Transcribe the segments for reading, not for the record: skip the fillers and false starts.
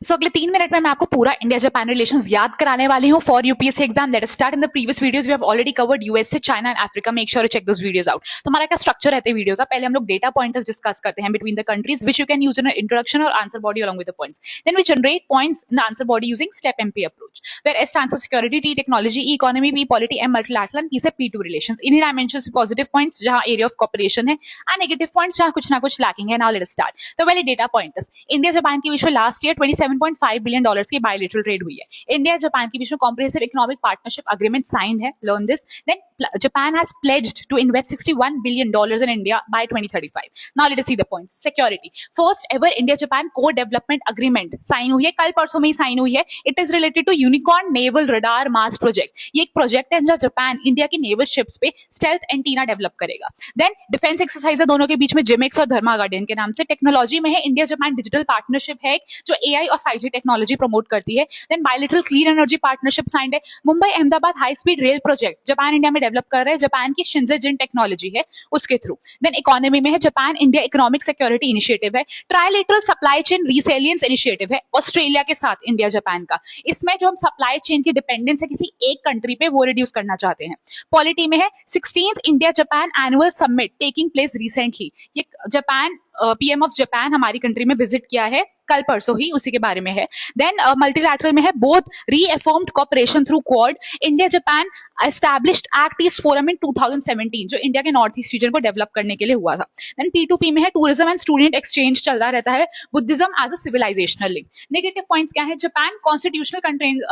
अगले 3 मिनट में मैं आपको पूरा इंडिया जापान रिलेशंस याद कराने वाली हूँ for UPSC exam. Let us start. In the previous videos we have already covered USA, China and Africa. Make sure to check those videos out. तो हमारा क्या स्ट्रक्चर रहता है वीडियो का? पहले हम लोग डेटा पॉइंटर्स डिस्कस करते हैं between the countries which you can use in introduction और answer body along with the points. Then we generate points in the answer body using step MP approach, where S stands for security, T technology, E economy, P polity, M multilateral and P से P2 relations. इन्हीं dimensions positive points जहाँ area of cooperation है, and negative points जहाँ कुछ ना कुछ lacking है. Now let us start. तो पहले data pointers. इंडिया जापान के बीच में लास्ट ईयर $27.5 billion की बायलैटरल ट्रेड हुई है। इंडिया जापान के बीच में comprehensive economic partnership agreement signed है। Learn this. Then Japan has pledged to invest $61 billion in India by 2035. Now let us see the points. Security. First ever India-Japan co-development agreement sign हुई है, कल परसों में ही sign हुई है। It is related to Unicorn Naval Radar Mast Project. ये एक project है जहाँ जापान इंडिया की नेवल शिप्स पे स्टेल्थ एंटीना डेवलप करेगा। देन डिफेंस एक्सरसाइज है दोनों के बीच में, जिमेक्स और धर्मा गार्डियन के नाम से। टेक्नोलॉजी में है इंडिया जापान डिजिटल पार्टनरशिप है जो AI और 5G टेक्नोलॉजी प्रमोट करती है। Then bilateral clean energy partnership signed है। Mumbai Ahmedabad high speed rail project Japan India में डेवलप कर रहे हैं, जापान की शिंजेजिन टेक्नोलॉजी है उसके थ्रू। देन इकोनॉमी में है Japan India economic security initiative है। ट्राइलेटरल सप्लाई चेन रिसेलियंस इनिशिएटिव है ऑस्ट्रेलिया के साथ इंडिया जापान का। इसमें जो हम सप्लाई चेन की डिपेंडेंस है किसी एक कंट्री पे वो रिड्यूस करना चाहते हैं। पॉलिटी में है 16th India Japan annual summit taking place recently. ये जापान पीएम ऑफ जापान हमारी कंट्री में विजिट किया है कल परसों ही, उसी के बारे में है। देन मल्टीलैटरल में है both reaffirmed cooperation through quad. India Japan established act east forum in 2017 जो इंडिया के नॉर्थ ईस्ट रीजन को डेवलप करने के लिए हुआ था। देन P2P में है टूरिज्म एंड स्टूडेंट एक्सचेंज चल रहा रहता है, Buddhism as a civilisational link. Negative points क्या है? Japan constitutional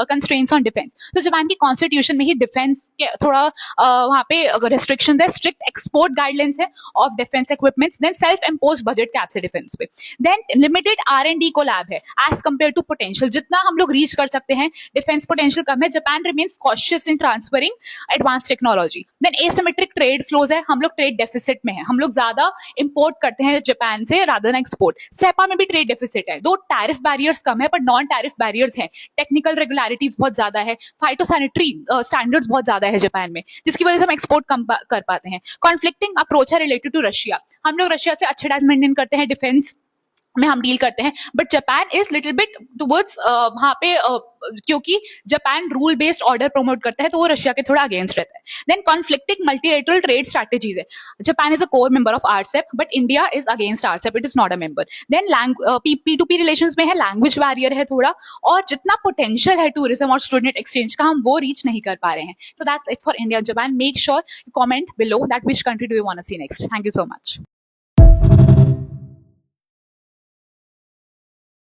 constraints on defence. तो जापान की कॉन्स्टिट्यूशन में ही डिफेंस के थोड़ा वहाँ पे रेस्ट्रिक्शंस है, स्ट्रिक्ट एक्सपोर्ट गाइडलाइंस है of defence equipments. Then self impose budget cap से डिफेंस पे। देन लिमिटेड R&D को लैब है एज कंपेयर टू पोटेंशियल। जितना हम लोग रीच कर सकते हैं डिफेंस पोटेंशियल कम है। Japan remains cautious in transferring advance technology. Then asymmetric trade flows है, हम लोग ट्रेड डेफिसिट में है, हम लोग ज्यादा इंपोर्ट करते हैं जापान से रादर देन एक्सपोर्ट। सेपा में भी ट्रेड डेफिसिट है, दो टैरिफ बैरियर्स कम है पर नॉन टैरिफ बैरियर्स हैं। टेक्निकल रेगुलरिटीज बहुत ज्यादा है, फाइटोसैनिटरी स्टैंडर्ड्स बहुत ज्यादा है जापान में, जिसकी वजह से हम एक्सपोर्ट कम कर पाते हैं। कॉन्फ्लिक्टिंग अप्रोच है रिलेटेड टू रशिया। हम लोग रशिया से अच्छे टाइज मेंटेन करते हैं, डिफेंस में हम डील करते हैं, but Japan is little bit towards वहां पे क्योंकि Japan rule based order promote करता है तो वो रशिया के थोड़ा अगेंस्ट रहता है। Then conflicting multilateral trade strategies है। Japan is a core member of RCEP but India is against RCEP, it is not a member. Then P2P relations में है लैंग्वेज बैरियर है थोड़ा, और जितना पोटेंशियल है टूरिज्म और स्टूडेंट एक्सचेंज का हम वो रीच नहीं कर पा रहे हैं। So that's it for India Japan. Make sure you comment below that which country do you want to see next. Thank you so much.